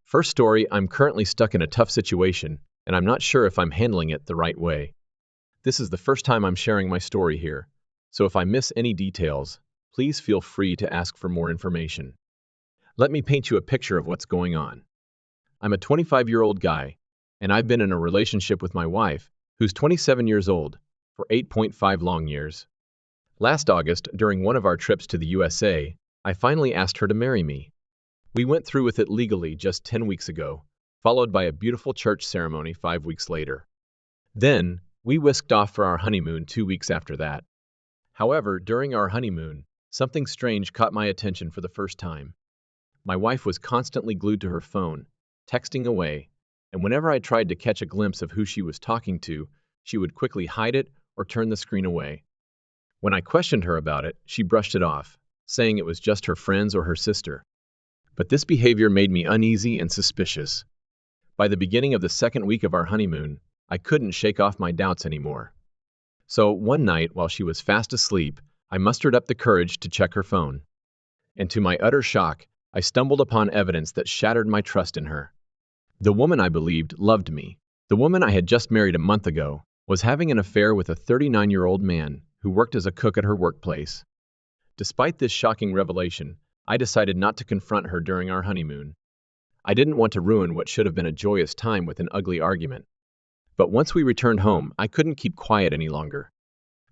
First story, I'm currently stuck in a tough situation, and I'm not sure if I'm handling it the right way. This is the first time I'm sharing my story here, so if I miss any details, please feel free to ask for more information. Let me paint you a picture of what's going on. I'm a 25-year-old guy, and I've been in a relationship with my wife, who's 27 years old, for 8.5 long years. Last August, during one of our trips to the USA, I finally asked her to marry me. We went through with it legally just 10 weeks ago, followed by a beautiful church ceremony 5 weeks later. Then, we whisked off for our honeymoon 2 weeks after that. However, during our honeymoon, something strange caught my attention for the first time. My wife was constantly glued to her phone, texting away, and whenever I tried to catch a glimpse of who she was talking to, she would quickly hide it or turn the screen away. When I questioned her about it, she brushed it off, saying it was just her friends or her sister. But this behavior made me uneasy and suspicious. By the beginning of the second week of our honeymoon, I couldn't shake off my doubts anymore. So one night, while she was fast asleep, I mustered up the courage to check her phone. And to my utter shock, I stumbled upon evidence that shattered my trust in her. The woman I believed loved me, the woman I had just married a month ago, was having an affair with a 39-year-old man who worked as a cook at her workplace. Despite this shocking revelation, I decided not to confront her during our honeymoon. I didn't want to ruin what should have been a joyous time with an ugly argument. But once we returned home, I couldn't keep quiet any longer.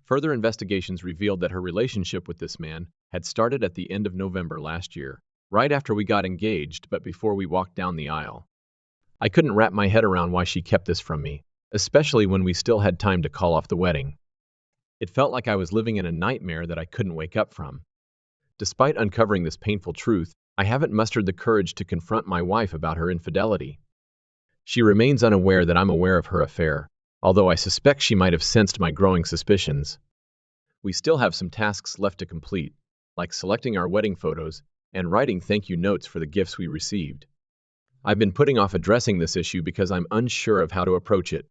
Further investigations revealed that her relationship with this man had started at the end of November last year, right after we got engaged but before we walked down the aisle. I couldn't wrap my head around why she kept this from me, especially when we still had time to call off the wedding. It felt like I was living in a nightmare that I couldn't wake up from. Despite uncovering this painful truth, I haven't mustered the courage to confront my wife about her infidelity. She remains unaware that I'm aware of her affair, although I suspect she might have sensed my growing suspicions. We still have some tasks left to complete, like selecting our wedding photos and writing thank you notes for the gifts we received. I've been putting off addressing this issue because I'm unsure of how to approach it.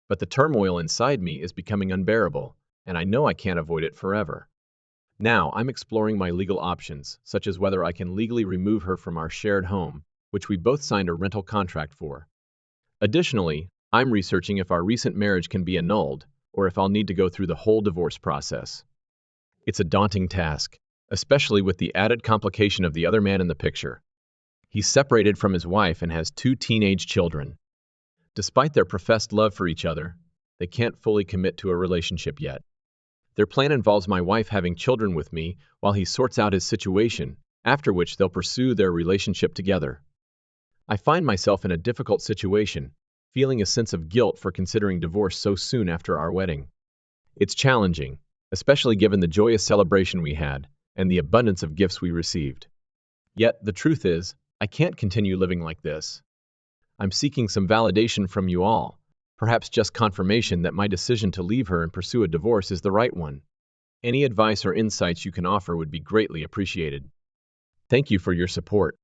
But the turmoil inside me is becoming unbearable, and I know I can't avoid it forever. Now, I'm exploring my legal options, such as whether I can legally remove her from our shared home, which we both signed a rental contract for. Additionally, I'm researching if our recent marriage can be annulled, or if I'll need to go through the whole divorce process. It's a daunting task, especially with the added complication of the other man in the picture. He's separated from his wife and has 2 teenage children. Despite their professed love for each other, they can't fully commit to a relationship yet. Their plan involves my wife having children with me while he sorts out his situation, after which they'll pursue their relationship together. I find myself in a difficult situation, feeling a sense of guilt for considering divorce so soon after our wedding. It's challenging, especially given the joyous celebration we had and the abundance of gifts we received. Yet, the truth is, I can't continue living like this. I'm seeking some validation from you all, perhaps just confirmation that my decision to leave her and pursue a divorce is the right one. Any advice or insights you can offer would be greatly appreciated. Thank you for your support.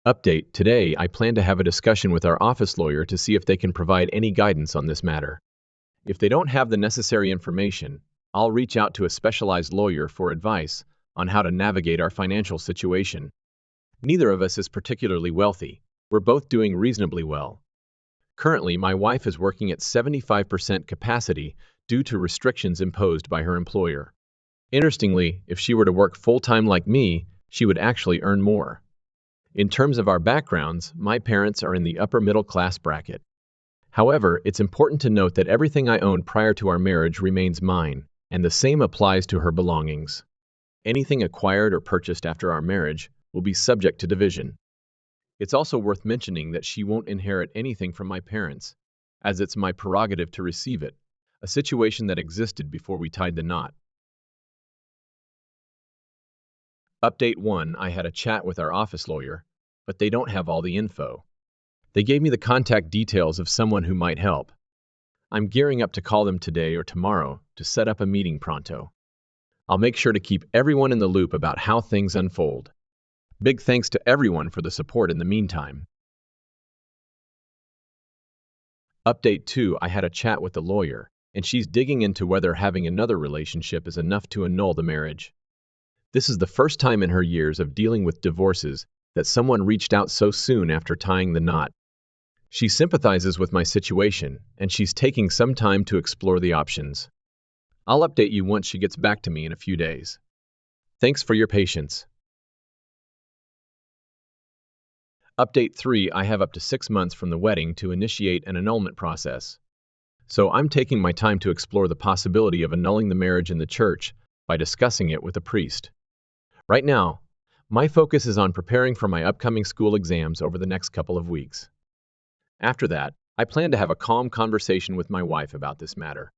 Update: today, I plan to have a discussion with our office lawyer to see if they can provide any guidance on this matter. If they don't have the necessary information, I'll reach out to a specialized lawyer for advice on how to navigate our financial situation. Neither of us is particularly wealthy. We're both doing reasonably well. Currently, my wife is working at 75% capacity due to restrictions imposed by her employer. Interestingly, if she were to work full-time like me, she would actually earn more. In terms of our backgrounds, my parents are in the upper middle class bracket. However, it's important to note that everything I owned prior to our marriage remains mine, and the same applies to her belongings. Anything acquired or purchased after our marriage will be subject to division. It's also worth mentioning that she won't inherit anything from my parents, as it's my prerogative to receive it, a situation that existed before we tied the knot. Update 1: I had a chat with our office lawyer, but they don't have all the info. They gave me the contact details of someone who might help. I'm gearing up to call them today or tomorrow to set up a meeting pronto. I'll make sure to keep everyone in the loop about how things unfold. Big thanks to everyone for the support in the meantime. Update 2: I had a chat with the lawyer, and she's digging into whether having another relationship is enough to annul the marriage. This is the first time in her years of dealing with divorces that someone reached out so soon after tying the knot. She sympathizes with my situation, and she's taking some time to explore the options. I'll update you once she gets back to me in a few days. Thanks for your patience. Update 3. I have up to 6 months from the wedding to initiate an annulment process. So I'm taking my time to explore the possibility of annulling the marriage in the church by discussing it with a priest. Right now, my focus is on preparing for my upcoming school exams over the next couple of weeks. After that, I plan to have a calm conversation with my wife about this matter.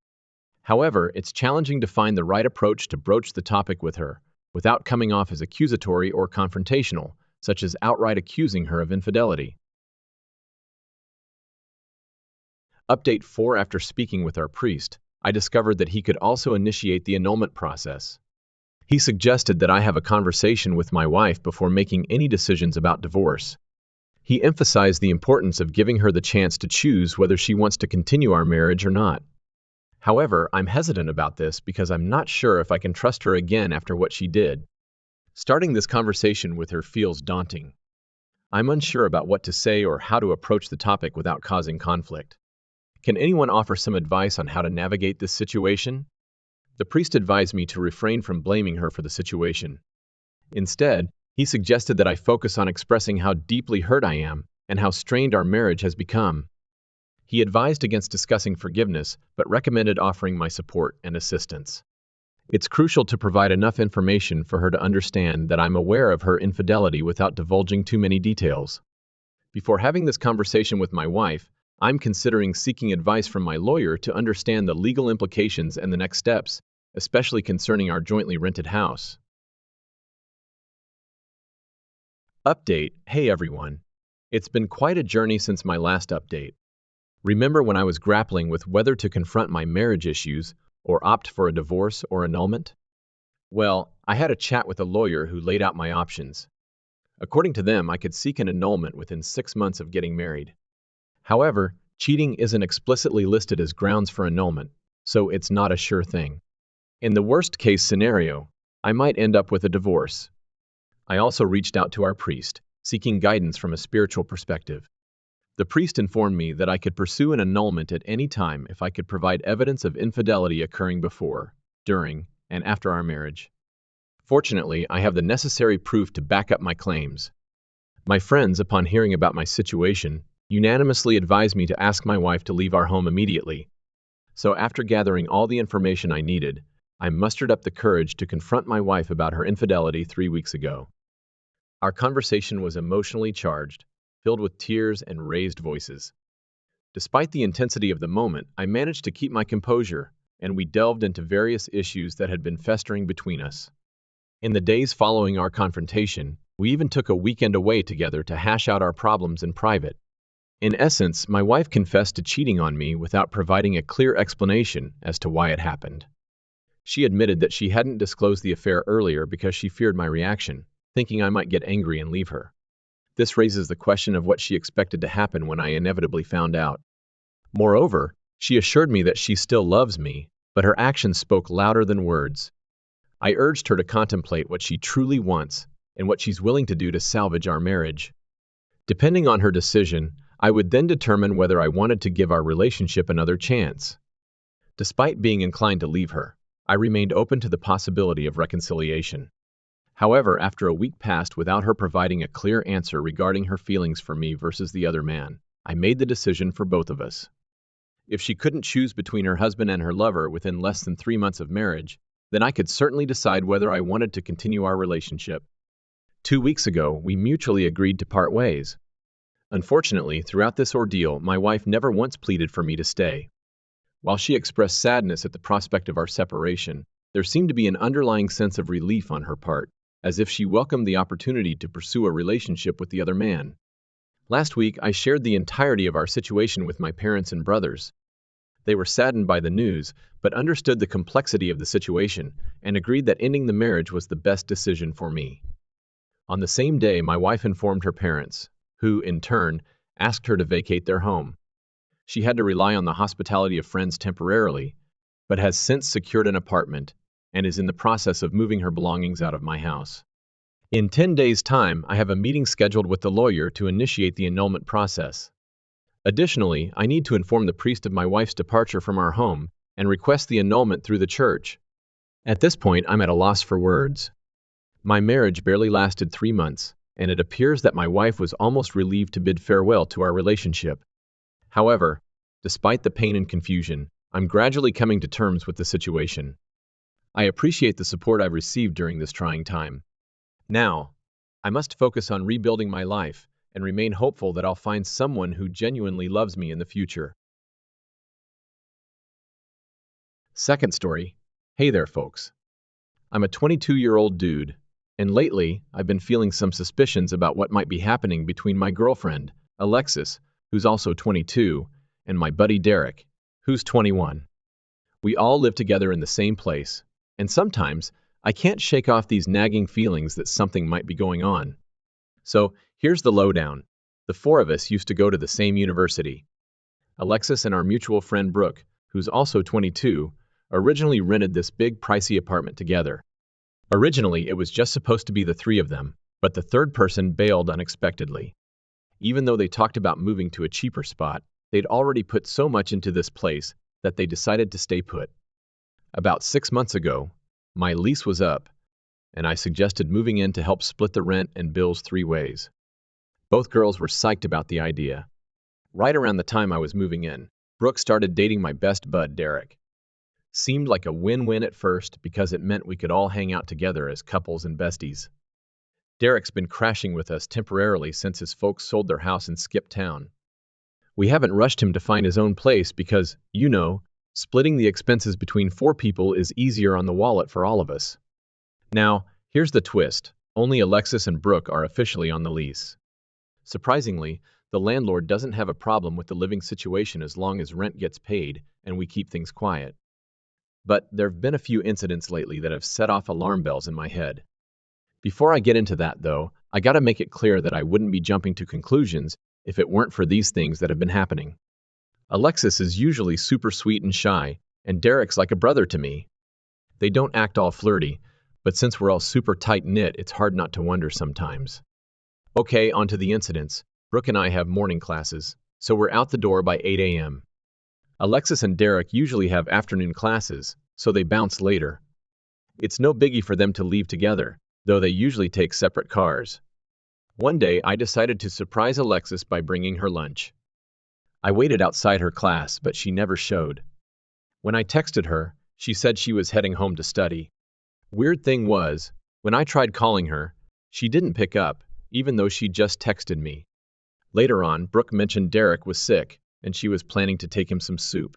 However, it's challenging to find the right approach to broach the topic with her without coming off as accusatory or confrontational, such as outright accusing her of infidelity. Update 4. After speaking with our priest, I discovered that he could also initiate the annulment process. He suggested that I have a conversation with my wife before making any decisions about divorce. He emphasized the importance of giving her the chance to choose whether she wants to continue our marriage or not. However, I'm hesitant about this because I'm not sure if I can trust her again after what she did. Starting this conversation with her feels daunting. I'm unsure about what to say or how to approach the topic without causing conflict. Can anyone offer some advice on how to navigate this situation? The priest advised me to refrain from blaming her for the situation. Instead, he suggested that I focus on expressing how deeply hurt I am and how strained our marriage has become. He advised against discussing forgiveness, but recommended offering my support and assistance. It's crucial to provide enough information for her to understand that I'm aware of her infidelity without divulging too many details. Before having this conversation with my wife, I'm considering seeking advice from my lawyer to understand the legal implications and the next steps, especially concerning our jointly rented house. Update. Hey everyone. It's been quite a journey since my last update. Remember when I was grappling with whether to confront my marriage issues or opt for a divorce or annulment? Well, I had a chat with a lawyer who laid out my options. According to them, I could seek an annulment within 6 months of getting married. However, cheating isn't explicitly listed as grounds for annulment, so it's not a sure thing. In the worst-case scenario, I might end up with a divorce. I also reached out to our priest, seeking guidance from a spiritual perspective. The priest informed me that I could pursue an annulment at any time if I could provide evidence of infidelity occurring before, during, and after our marriage. Fortunately, I have the necessary proof to back up my claims. My friends, upon hearing about my situation, unanimously advised me to ask my wife to leave our home immediately. So after gathering all the information I needed, I mustered up the courage to confront my wife about her infidelity 3 weeks ago. Our conversation was emotionally charged, filled with tears and raised voices. Despite the intensity of the moment, I managed to keep my composure, and we delved into various issues that had been festering between us. In the days following our confrontation, we even took a weekend away together to hash out our problems in private. In essence, my wife confessed to cheating on me without providing a clear explanation as to why it happened. She admitted that she hadn't disclosed the affair earlier because she feared my reaction, thinking I might get angry and leave her. This raises the question of what she expected to happen when I inevitably found out. Moreover, she assured me that she still loves me, but her actions spoke louder than words. I urged her to contemplate what she truly wants and what she's willing to do to salvage our marriage. Depending on her decision, I would then determine whether I wanted to give our relationship another chance. Despite being inclined to leave her, I remained open to the possibility of reconciliation. However, after a week passed without her providing a clear answer regarding her feelings for me versus the other man, I made the decision for both of us. If she couldn't choose between her husband and her lover within less than 3 months of marriage, then I could certainly decide whether I wanted to continue our relationship. 2 weeks ago, we mutually agreed to part ways. Unfortunately, throughout this ordeal, my wife never once pleaded for me to stay. While she expressed sadness at the prospect of our separation, there seemed to be an underlying sense of relief on her part, as if she welcomed the opportunity to pursue a relationship with the other man. Last week, I shared the entirety of our situation with my parents and brothers. They were saddened by the news, but understood the complexity of the situation and agreed that ending the marriage was the best decision for me. On the same day, my wife informed her parents, who, in turn, asked her to vacate their home. She had to rely on the hospitality of friends temporarily, but has since secured an apartment and is in the process of moving her belongings out of my house. In 10 days' time, I have a meeting scheduled with the lawyer to initiate the annulment process. Additionally, I need to inform the priest of my wife's departure from our home and request the annulment through the church. At this point, I'm at a loss for words. My marriage barely lasted 3 months, and it appears that my wife was almost relieved to bid farewell to our relationship. However, despite the pain and confusion, I'm gradually coming to terms with the situation. I appreciate the support I've received during this trying time. Now, I must focus on rebuilding my life and remain hopeful that I'll find someone who genuinely loves me in the future. Second story. Hey there, folks. I'm a 22-year-old dude, and lately I've been feeling some suspicions about what might be happening between my girlfriend, Alexis, who's also 22, and my buddy Derek, who's 21. We all live together in the same place, and sometimes I can't shake off these nagging feelings that something might be going on. So, here's the lowdown. The four of us used to go to the same university. Alexis and our mutual friend Brooke, who's also 22, originally rented this big pricey apartment together. Originally, it was just supposed to be the three of them, but the third person bailed unexpectedly. Even though they talked about moving to a cheaper spot, they'd already put so much into this place that they decided to stay put. About 6 months ago, my lease was up, and I suggested moving in to help split the rent and bills 3 ways. Both girls were psyched about the idea. Right around the time I was moving in, Brooke started dating my best bud, Derek. Seemed like a win-win at first because it meant we could all hang out together as couples and besties. Derek's been crashing with us temporarily since his folks sold their house and skipped town. We haven't rushed him to find his own place because, splitting the expenses between 4 people is easier on the wallet for all of us. Now, here's the twist. Only Alexis and Brooke are officially on the lease. Surprisingly, the landlord doesn't have a problem with the living situation as long as rent gets paid and we keep things quiet. But there've been a few incidents lately that have set off alarm bells in my head. Before I get into that, though, I gotta make it clear that I wouldn't be jumping to conclusions if it weren't for these things that have been happening. Alexis is usually super sweet and shy, and Derek's like a brother to me. They don't act all flirty, but since we're all super tight-knit, it's hard not to wonder sometimes. Okay, on to the incidents. Brooke and I have morning classes, so we're out the door by 8 a.m. Alexis and Derek usually have afternoon classes, so they bounce later. It's no biggie for them to leave together, though they usually take separate cars. One day, I decided to surprise Alexis by bringing her lunch. I waited outside her class, but she never showed. When I texted her, she said she was heading home to study. Weird thing was, when I tried calling her, she didn't pick up, even though she just texted me. Later on, Brooke mentioned Derek was sick, and she was planning to take him some soup.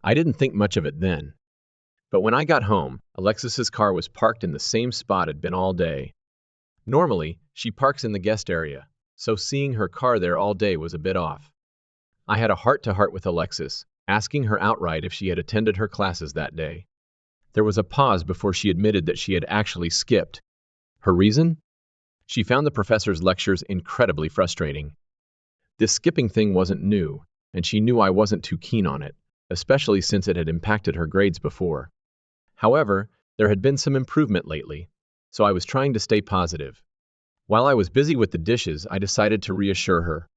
I didn't think much of it then. But when I got home, Alexis's car was parked in the same spot it'd been all day. Normally, she parks in the guest area, so seeing her car there all day was a bit off. I had a heart-to-heart with Alexis, asking her outright if she had attended her classes that day. There was a pause before she admitted that she had actually skipped. Her reason? She found the professor's lectures incredibly frustrating. This skipping thing wasn't new, and she knew I wasn't too keen on it, especially since it had impacted her grades before. However, there had been some improvement lately, so I was trying to stay positive. While I was busy with the dishes, I decided to reassure her.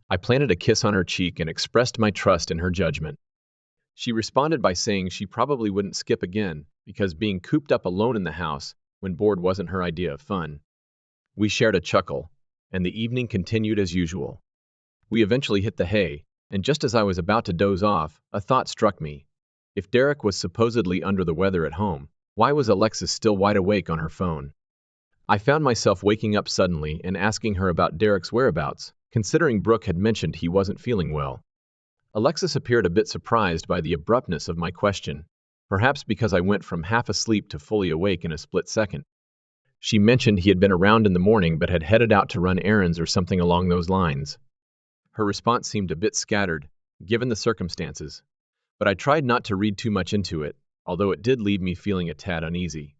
I planted a kiss on her cheek and expressed my trust in her judgment. She responded by saying she probably wouldn't skip again because being cooped up alone in the house when bored wasn't her idea of fun. We shared a chuckle, and the evening continued as usual. We eventually hit the hay, and just as I was about to doze off, a thought struck me. If Derek was supposedly under the weather at home, why was Alexis still wide awake on her phone? I found myself waking up suddenly and asking her about Derek's whereabouts, considering Brooke had mentioned he wasn't feeling well. Alexis appeared a bit surprised by the abruptness of my question, perhaps because I went from half asleep to fully awake in a split second. She mentioned he had been around in the morning but had headed out to run errands or something along those lines. Her response seemed a bit scattered, given the circumstances, but I tried not to read too much into it, although it did leave me feeling a tad uneasy.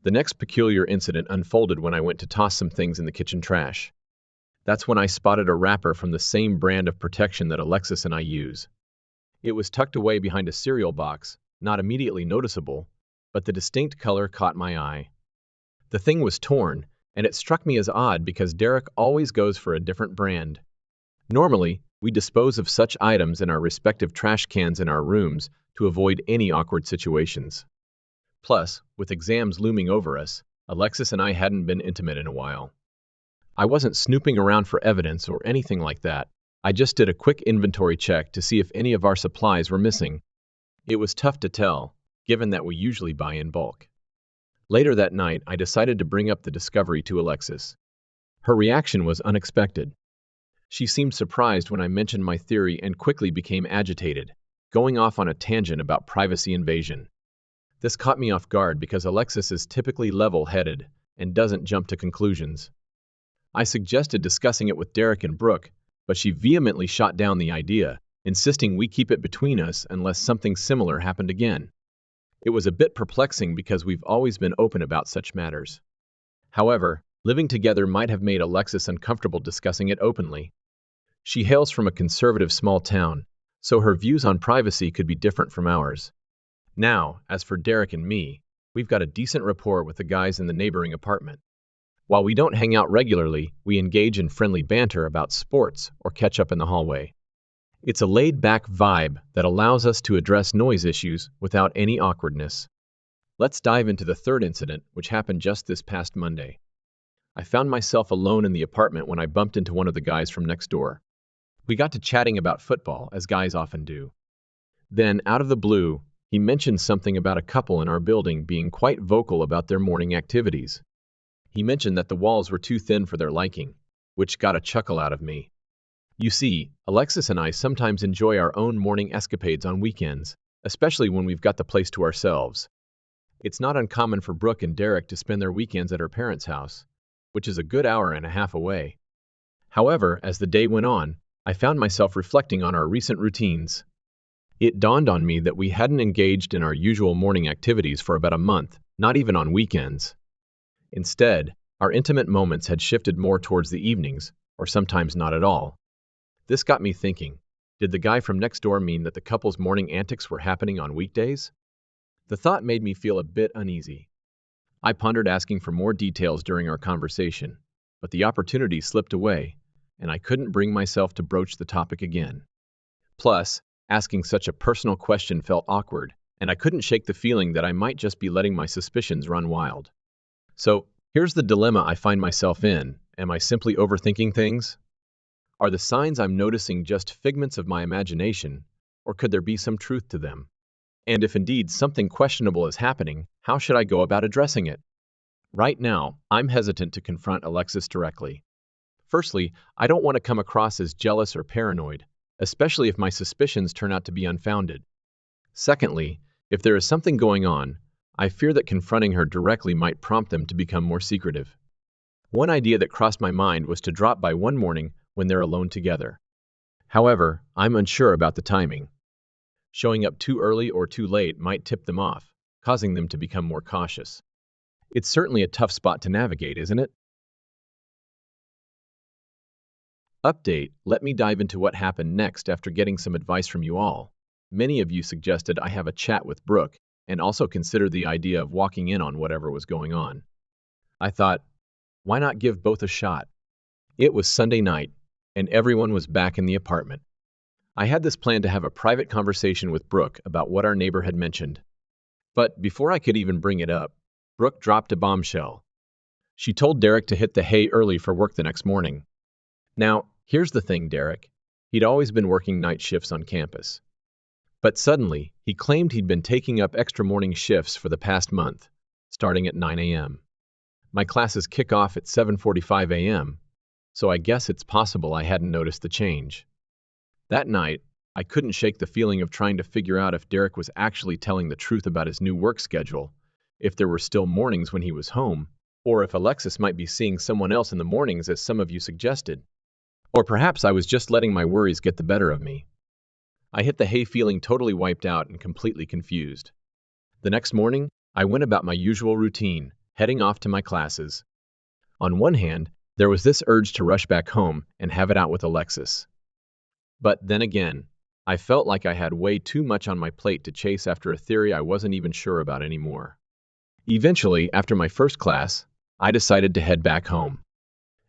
The next peculiar incident unfolded when I went to toss some things in the kitchen trash. That's when I spotted a wrapper from the same brand of protection that Alexis and I use. It was tucked away behind a cereal box, not immediately noticeable, but the distinct color caught my eye. The thing was torn, and it struck me as odd because Derek always goes for a different brand. Normally, we dispose of such items in our respective trash cans in our rooms to avoid any awkward situations. Plus, with exams looming over us, Alexis and I hadn't been intimate in a while. I wasn't snooping around for evidence or anything like that. I just did a quick inventory check to see if any of our supplies were missing. It was tough to tell, given that we usually buy in bulk. Later that night, I decided to bring up the discovery to Alexis. Her reaction was unexpected. She seemed surprised when I mentioned my theory and quickly became agitated, going off on a tangent about privacy invasion. This caught me off guard because Alexis is typically level-headed and doesn't jump to conclusions. I suggested discussing it with Derek and Brooke, but she vehemently shot down the idea, insisting we keep it between us unless something similar happened again. It was a bit perplexing because we've always been open about such matters. However, living together might have made Alexis uncomfortable discussing it openly. She hails from a conservative small town, so her views on privacy could be different from ours. Now, as for Derek and me, we've got a decent rapport with the guys in the neighboring apartment. While we don't hang out regularly, we engage in friendly banter about sports or catch up in the hallway. It's a laid-back vibe that allows us to address noise issues without any awkwardness. Let's dive into the third incident, which happened just this past Monday. I found myself alone in the apartment when I bumped into one of the guys from next door. We got to chatting about football, as guys often do. Then, out of the blue, he mentioned something about a couple in our building being quite vocal about their morning activities. He mentioned that the walls were too thin for their liking, which got a chuckle out of me. You see, Alexis and I sometimes enjoy our own morning escapades on weekends, especially when we've got the place to ourselves. It's not uncommon for Brooke and Derek to spend their weekends at her parents' house, which is a good hour and a half away. However, as the day went on, I found myself reflecting on our recent routines. It dawned on me that we hadn't engaged in our usual morning activities for about a month, not even on weekends. Instead, our intimate moments had shifted more towards the evenings, or sometimes not at all. This got me thinking, did the guy from next door mean that the couple's morning antics were happening on weekdays? The thought made me feel a bit uneasy. I pondered asking for more details during our conversation, but the opportunity slipped away, and I couldn't bring myself to broach the topic again. Plus, asking such a personal question felt awkward, and I couldn't shake the feeling that I might just be letting my suspicions run wild. So, here's the dilemma I find myself in. Am I simply overthinking things? Are the signs I'm noticing just figments of my imagination, or could there be some truth to them? And if indeed something questionable is happening, how should I go about addressing it? Right now, I'm hesitant to confront Alexis directly. Firstly, I don't want to come across as jealous or paranoid, especially if my suspicions turn out to be unfounded. Secondly, if there is something going on, I fear that confronting her directly might prompt them to become more secretive. One idea that crossed my mind was to drop by one morning when they're alone together. However, I'm unsure about the timing. Showing up too early or too late might tip them off, causing them to become more cautious. It's certainly a tough spot to navigate, isn't it? Update, let me dive into what happened next after getting some advice from you all. Many of you suggested I have a chat with Brooke, and also considered the idea of walking in on whatever was going on. I thought, why not give both a shot? It was Sunday night, and everyone was back in the apartment. I had this plan to have a private conversation with Brooke about what our neighbor had mentioned. But before I could even bring it up, Brooke dropped a bombshell. She told Derek to hit the hay early for work the next morning. Now, here's the thing, Derek. He'd always been working night shifts on campus. But suddenly, he claimed he'd been taking up extra morning shifts for the past month, starting at 9 a.m. My classes kick off at 7:45 a.m., so I guess it's possible I hadn't noticed the change. That night, I couldn't shake the feeling of trying to figure out if Derek was actually telling the truth about his new work schedule, if there were still mornings when he was home, or if Alexis might be seeing someone else in the mornings as some of you suggested. Or perhaps I was just letting my worries get the better of me. I hit the hay feeling totally wiped out and completely confused. The next morning, I went about my usual routine, heading off to my classes. On one hand, there was this urge to rush back home and have it out with Alexis. But then again, I felt like I had way too much on my plate to chase after a theory I wasn't even sure about anymore. Eventually, after my first class, I decided to head back home.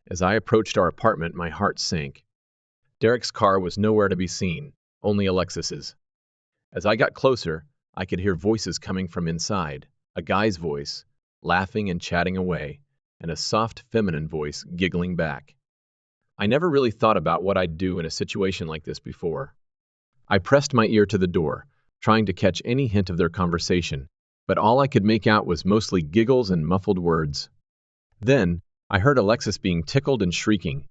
As I approached our apartment, my heart sank. Derek's car was nowhere to be seen, only Alexis's. As I got closer, I could hear voices coming from inside, a guy's voice, laughing and chatting away, and a soft feminine voice giggling back. I never really thought about what I'd do in a situation like this before. I pressed my ear to the door, trying to catch any hint of their conversation, but all I could make out was mostly giggles and muffled words. Then, I heard Alexis being tickled and shrieking.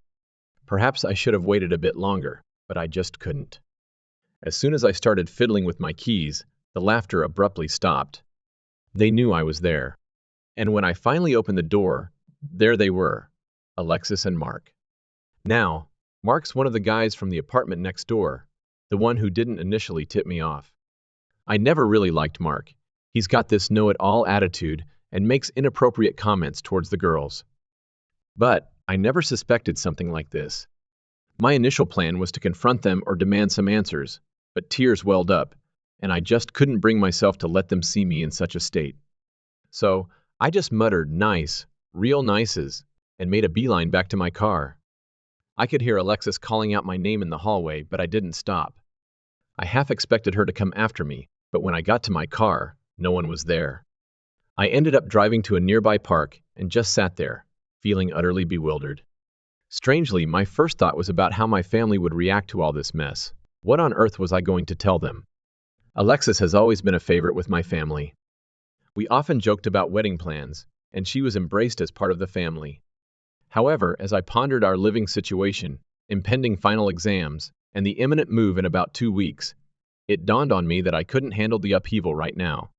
Perhaps I should have waited a bit longer, but I just couldn't. As soon as I started fiddling with my keys, the laughter abruptly stopped. They knew I was there. And when I finally opened the door, there they were, Alexis and Mark. Now, Mark's one of the guys from the apartment next door, the one who didn't initially tip me off. I never really liked Mark. He's got this know-it-all attitude and makes inappropriate comments towards the girls. But I never suspected something like this. My initial plan was to confront them or demand some answers, but tears welled up, and I just couldn't bring myself to let them see me in such a state. So, I just muttered nice, real nices, and made a beeline back to my car. I could hear Alexis calling out my name in the hallway, but I didn't stop. I half expected her to come after me, but when I got to my car, no one was there. I ended up driving to a nearby park and just sat there, feeling utterly bewildered. Strangely, my first thought was about how my family would react to all this mess. What on earth was I going to tell them? Alexis has always been a favorite with my family. We often joked about wedding plans, and she was embraced as part of the family. However, as I pondered our living situation, impending final exams, and the imminent move in about 2 weeks, it dawned on me that I couldn't handle the upheaval right now.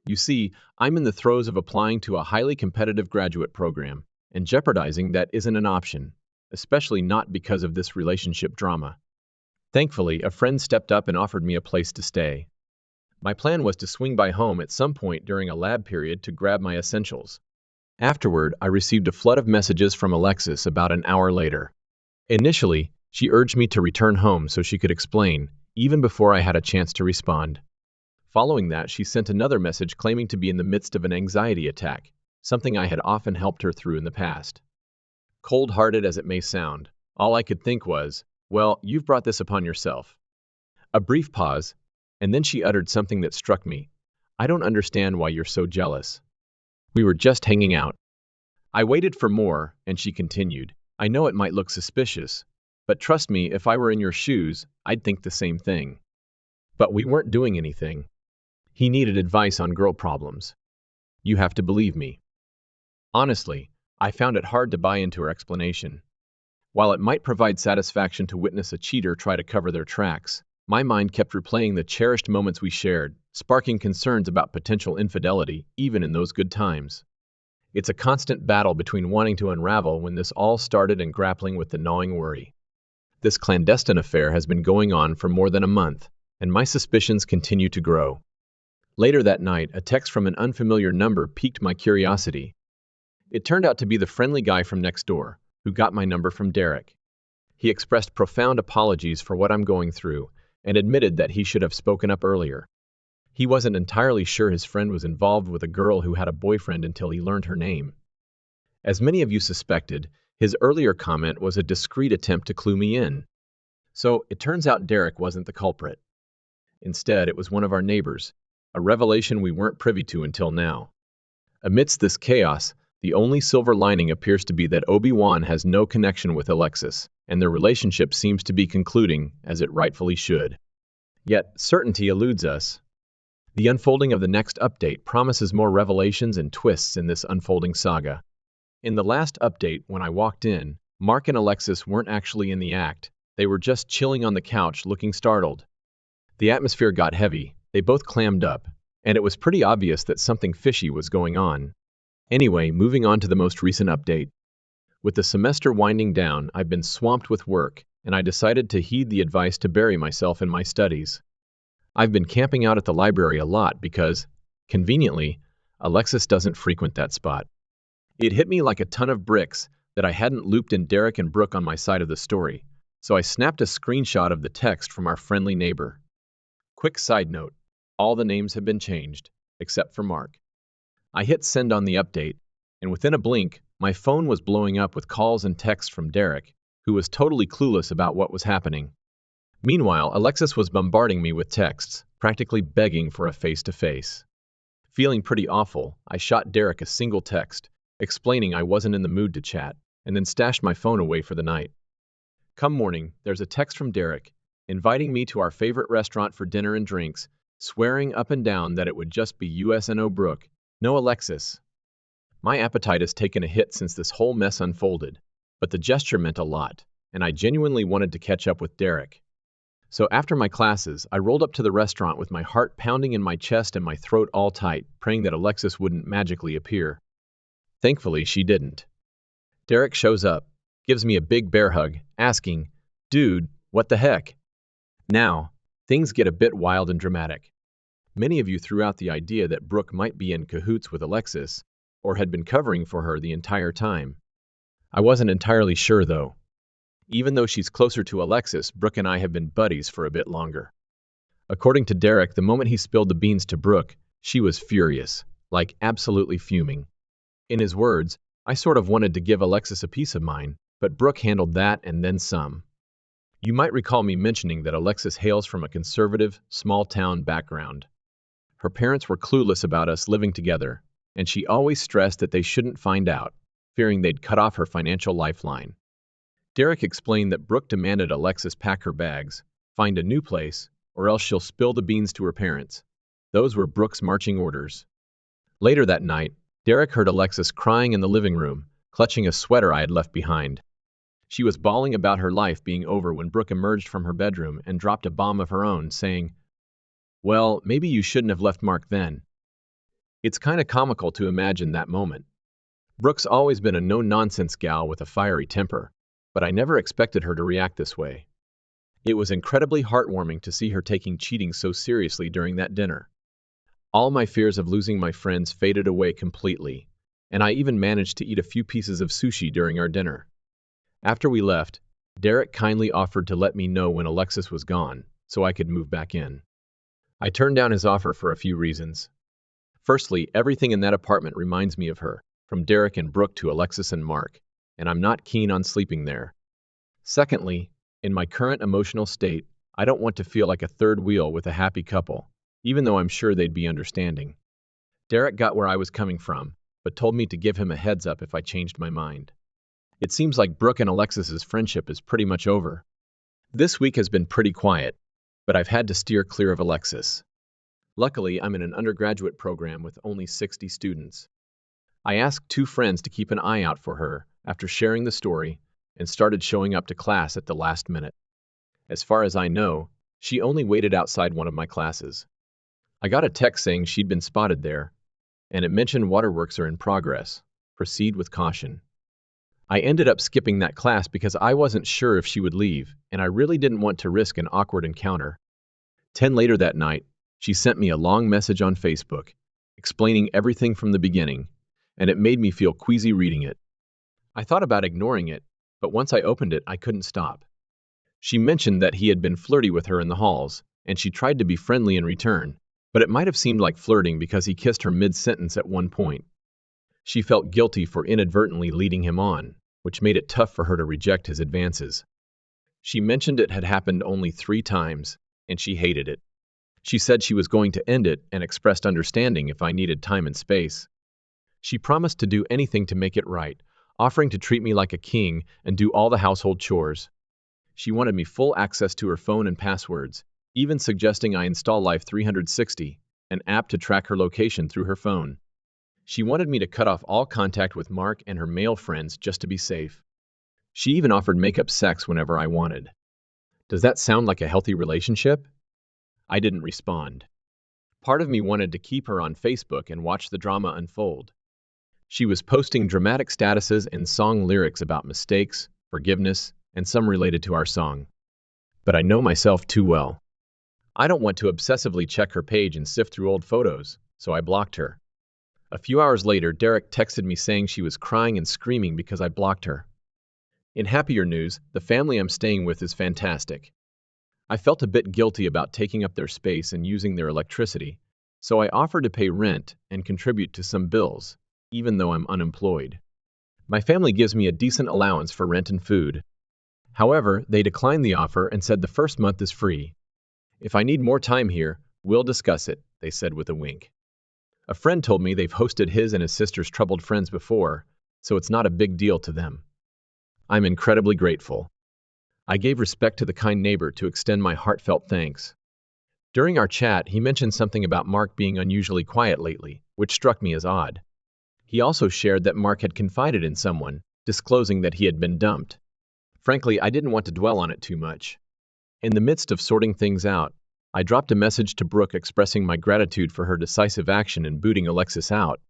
You see, I'm in the throes of applying to a highly competitive graduate program, and jeopardizing that isn't an option, especially not because of this relationship drama. Thankfully, a friend stepped up and offered me a place to stay. My plan was to swing by home at some point during a lab period to grab my essentials. Afterward, I received a flood of messages from Alexis about an hour later. Initially, she urged me to return home so she could explain, even before I had a chance to respond. Following that, she sent another message claiming to be in the midst of an anxiety attack, something I had often helped her through in the past. Cold-hearted as it may sound, all I could think was, well, you've brought this upon yourself. A brief pause, and then she uttered something that struck me. I don't understand why you're so jealous. We were just hanging out. I waited for more, and she continued. I know it might look suspicious, but trust me, if I were in your shoes, I'd think the same thing. But we weren't doing anything. He needed advice on girl problems. You have to believe me. Honestly, I found it hard to buy into her explanation. While it might provide satisfaction to witness a cheater try to cover their tracks, my mind kept replaying the cherished moments we shared, sparking concerns about potential infidelity, even in those good times. It's a constant battle between wanting to unravel when this all started and grappling with the gnawing worry. This clandestine affair has been going on for more than a month, and my suspicions continue to grow. Later that night, a text from an unfamiliar number piqued my curiosity. It turned out to be the friendly guy from next door, who got my number from Derek. He expressed profound apologies for what I'm going through, and admitted that he should have spoken up earlier. He wasn't entirely sure his friend was involved with a girl who had a boyfriend until he learned her name. As many of you suspected, his earlier comment was a discreet attempt to clue me in. So, it turns out Derek wasn't the culprit. Instead, it was one of our neighbors, a revelation we weren't privy to until now. Amidst this chaos, the only silver lining appears to be that Obi-Wan has no connection with Alexis, and their relationship seems to be concluding, as it rightfully should. Yet, certainty eludes us. The unfolding of the next update promises more revelations and twists in this unfolding saga. In the last update, when I walked in, Mark and Alexis weren't actually in the act. They were just chilling on the couch looking startled. The atmosphere got heavy, they both clammed up, and it was pretty obvious that something fishy was going on. Anyway, moving on to the most recent update. With the semester winding down, I've been swamped with work, and I decided to heed the advice to bury myself in my studies. I've been camping out at the library a lot because, conveniently, Alexis doesn't frequent that spot. It hit me like a ton of bricks that I hadn't looped in Derek and Brooke on my side of the story, so I snapped a screenshot of the text from our friendly neighbor. Quick side note, all the names have been changed, except for Mark. I hit send on the update, and within a blink, my phone was blowing up with calls and texts from Derek, who was totally clueless about what was happening. Meanwhile, Alexis was bombarding me with texts, practically begging for a face-to-face. Feeling pretty awful, I shot Derek a single text, explaining I wasn't in the mood to chat, and then stashed my phone away for the night. Come morning, there's a text from Derek, inviting me to our favorite restaurant for dinner and drinks, swearing up and down that it would just be us and Brooke, no Alexis. My appetite has taken a hit since this whole mess unfolded, but the gesture meant a lot, and I genuinely wanted to catch up with Derek. So after my classes, I rolled up to the restaurant with my heart pounding in my chest and my throat all tight, praying that Alexis wouldn't magically appear. Thankfully, she didn't. Derek shows up, gives me a big bear hug, asking, "Dude, what the heck?" Now, things get a bit wild and dramatic. Many of you threw out the idea that Brooke might be in cahoots with Alexis, or had been covering for her the entire time. I wasn't entirely sure, though. Even though she's closer to Alexis, Brooke and I have been buddies for a bit longer. According to Derek, the moment he spilled the beans to Brooke, she was furious, like absolutely fuming. In his words, I sort of wanted to give Alexis a piece of mine, but Brooke handled that and then some. You might recall me mentioning that Alexis hails from a conservative, small-town background. Her parents were clueless about us living together, and she always stressed that they shouldn't find out, fearing they'd cut off her financial lifeline. Derek explained that Brooke demanded Alexis pack her bags, find a new place, or else she'll spill the beans to her parents. Those were Brooke's marching orders. Later that night, Derek heard Alexis crying in the living room, clutching a sweater I had left behind. She was bawling about her life being over when Brooke emerged from her bedroom and dropped a bomb of her own, saying, "Well, maybe you shouldn't have left Mark then." It's kinda comical to imagine that moment. Brooke's always been a no-nonsense gal with a fiery temper, but I never expected her to react this way. It was incredibly heartwarming to see her taking cheating so seriously during that dinner. All my fears of losing my friends faded away completely, and I even managed to eat a few pieces of sushi during our dinner. After we left, Derek kindly offered to let me know when Alexis was gone, so I could move back in. I turned down his offer for a few reasons. Firstly, everything in that apartment reminds me of her, from Derek and Brooke to Alexis and Mark, and I'm not keen on sleeping there. Secondly, in my current emotional state, I don't want to feel like a third wheel with a happy couple, even though I'm sure they'd be understanding. Derek got where I was coming from, but told me to give him a heads up if I changed my mind. It seems like Brooke and Alexis's friendship is pretty much over. This week has been pretty quiet, but I've had to steer clear of Alexis. Luckily, I'm in an undergraduate program with only 60 students. I asked 2 friends to keep an eye out for her after sharing the story and started showing up to class at the last minute. As far as I know, she only waited outside one of my classes. I got a text saying she'd been spotted there, and it mentioned waterworks are in progress. Proceed with caution. I ended up skipping that class because I wasn't sure if she would leave, and I really didn't want to risk an awkward encounter. 10 later that night, she sent me a long message on Facebook, explaining everything from the beginning, and it made me feel queasy reading it. I thought about ignoring it, but once I opened it, I couldn't stop. She mentioned that he had been flirty with her in the halls, and she tried to be friendly in return, but it might have seemed like flirting because he kissed her mid-sentence at one point. She felt guilty for inadvertently leading him on, which made it tough for her to reject his advances. She mentioned it had happened only 3 times, and she hated it. She said she was going to end it and expressed understanding if I needed time and space. She promised to do anything to make it right, offering to treat me like a king and do all the household chores. She wanted me full access to her phone and passwords, even suggesting I install Life 360, an app to track her location through her phone. She wanted me to cut off all contact with Mark and her male friends just to be safe. She even offered make-up sex whenever I wanted. Does that sound like a healthy relationship? I didn't respond. Part of me wanted to keep her on Facebook and watch the drama unfold. She was posting dramatic statuses and song lyrics about mistakes, forgiveness, and some related to our song. But I know myself too well. I don't want to obsessively check her page and sift through old photos, so I blocked her. A few hours later, Derek texted me saying she was crying and screaming because I blocked her. In happier news, the family I'm staying with is fantastic. I felt a bit guilty about taking up their space and using their electricity, So I offered to pay rent and contribute to some bills, even though I'm unemployed. My family gives me a decent allowance for rent and food. However, they declined the offer and said the first month is free. If I need more time here, we'll discuss it, they said with a wink. A friend told me they've hosted his and his sister's troubled friends before, so it's not a big deal to them. I'm incredibly grateful. I gave respect to the kind neighbor to extend my heartfelt thanks. During our chat, he mentioned something about Mark being unusually quiet lately, which struck me as odd. He also shared that Mark had confided in someone, disclosing that he had been dumped. Frankly, I didn't want to dwell on it too much. In the midst of sorting things out, I dropped a message to Brooke expressing my gratitude for her decisive action in booting Alexis out.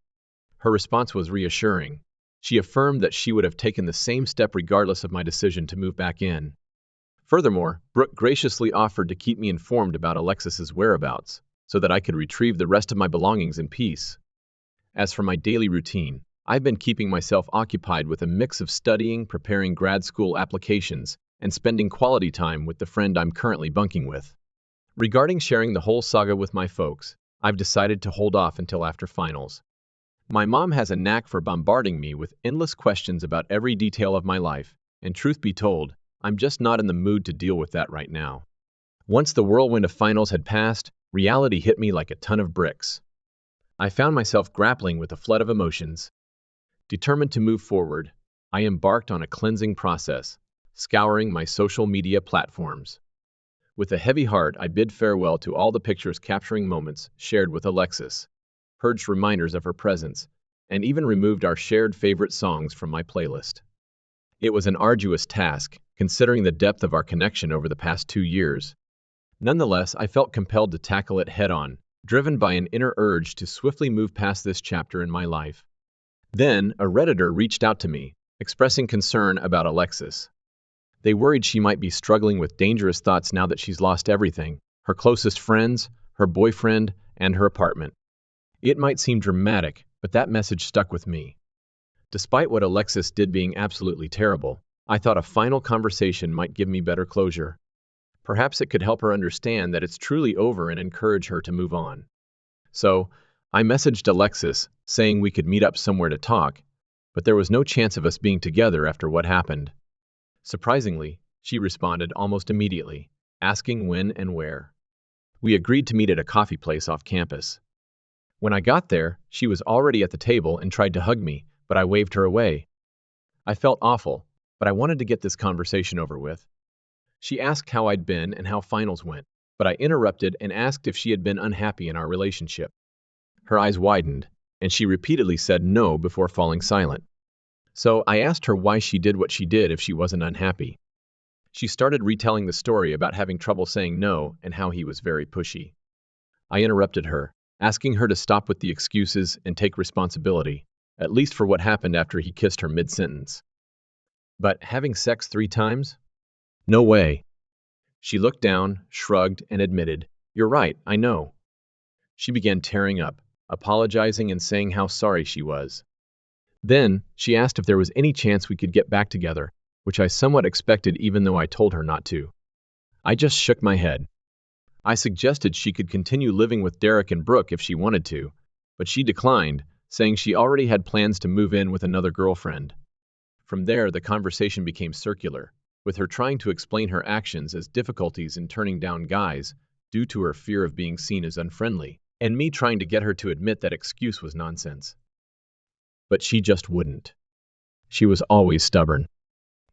Her response was reassuring. She affirmed that she would have taken the same step regardless of my decision to move back in. Furthermore, Brooke graciously offered to keep me informed about Alexis's whereabouts, so that I could retrieve the rest of my belongings in peace. As for my daily routine, I've been keeping myself occupied with a mix of studying, preparing grad school applications, and spending quality time with the friend I'm currently bunking with. Regarding sharing the whole saga with my folks, I've decided to hold off until after finals. My mom has a knack for bombarding me with endless questions about every detail of my life, and truth be told, I'm just not in the mood to deal with that right now. Once the whirlwind of finals had passed, reality hit me like a ton of bricks. I found myself grappling with a flood of emotions. Determined to move forward, I embarked on a cleansing process, scouring my social media platforms. With a heavy heart, I bid farewell to all the pictures capturing moments shared with Alexis, purged reminders of her presence, and even removed our shared favorite songs from my playlist. It was an arduous task, considering the depth of our connection over the past 2 years. Nonetheless, I felt compelled to tackle it head-on, driven by an inner urge to swiftly move past this chapter in my life. Then, a Redditor reached out to me, expressing concern about Alexis. They worried she might be struggling with dangerous thoughts now that she's lost everything: her closest friends, her boyfriend, and her apartment. It might seem dramatic, but that message stuck with me. Despite what Alexis did being absolutely terrible, I thought a final conversation might give me better closure. Perhaps it could help her understand that it's truly over and encourage her to move on. So, I messaged Alexis, saying we could meet up somewhere to talk, but there was no chance of us being together after what happened. Surprisingly, she responded almost immediately, asking when and where. We agreed to meet at a coffee place off campus. When I got there, she was already at the table and tried to hug me, but I waved her away. I felt awful, but I wanted to get this conversation over with. She asked how I'd been and how finals went, but I interrupted and asked if she had been unhappy in our relationship. Her eyes widened, and she repeatedly said no before falling silent. So I asked her why she did what she did if she wasn't unhappy. She started retelling the story about having trouble saying no and how he was very pushy. I interrupted her, asking her to stop with the excuses and take responsibility, at least for what happened after he kissed her mid-sentence. But having sex 3 times? No way. She looked down, shrugged, and admitted, "You're right, I know." She began tearing up, apologizing and saying how sorry she was. Then, she asked if there was any chance we could get back together, which I somewhat expected even though I told her not to. I just shook my head. I suggested she could continue living with Derek and Brooke if she wanted to, but she declined, saying she already had plans to move in with another girlfriend. From there, the conversation became circular, with her trying to explain her actions as difficulties in turning down guys due to her fear of being seen as unfriendly, and me trying to get her to admit that excuse was nonsense. But she just wouldn't. She was always stubborn.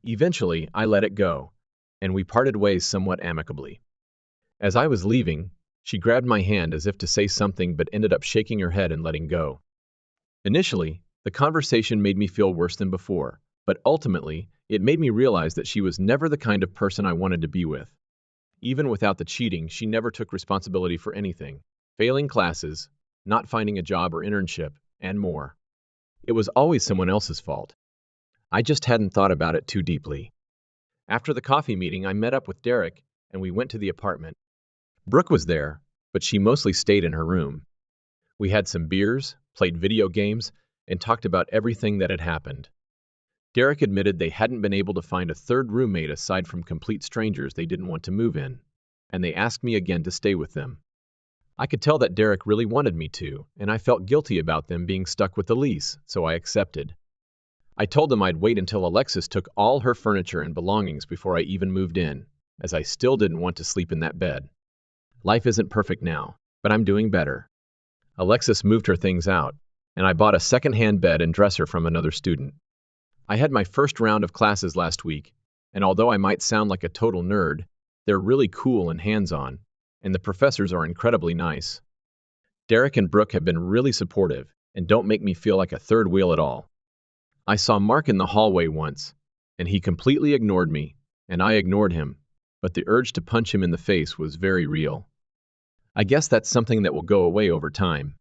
Eventually, I let it go, and we parted ways somewhat amicably. As I was leaving, she grabbed my hand as if to say something but ended up shaking her head and letting go. Initially, the conversation made me feel worse than before, but ultimately, it made me realize that she was never the kind of person I wanted to be with. Even without the cheating, she never took responsibility for anything: failing classes, not finding a job or internship, and more. It was always someone else's fault. I just hadn't thought about it too deeply. After the coffee meeting, I met up with Derek, and we went to the apartment. Brooke was there, but she mostly stayed in her room. We had some beers, played video games, and talked about everything that had happened. Derek admitted they hadn't been able to find a third roommate aside from complete strangers they didn't want to move in, and they asked me again to stay with them. I could tell that Derek really wanted me to, and I felt guilty about them being stuck with the lease, so I accepted. I told them I'd wait until Alexis took all her furniture and belongings before I even moved in, as I still didn't want to sleep in that bed. Life isn't perfect now, but I'm doing better. Alexis moved her things out, and I bought a second-hand bed and dresser from another student. I had my first round of classes last week, and although I might sound like a total nerd, they're really cool and hands-on, and the professors are incredibly nice. Derek and Brooke have been really supportive and don't make me feel like a third wheel at all. I saw Mark in the hallway once, and he completely ignored me, and I ignored him, but the urge to punch him in the face was very real. I guess that's something that will go away over time.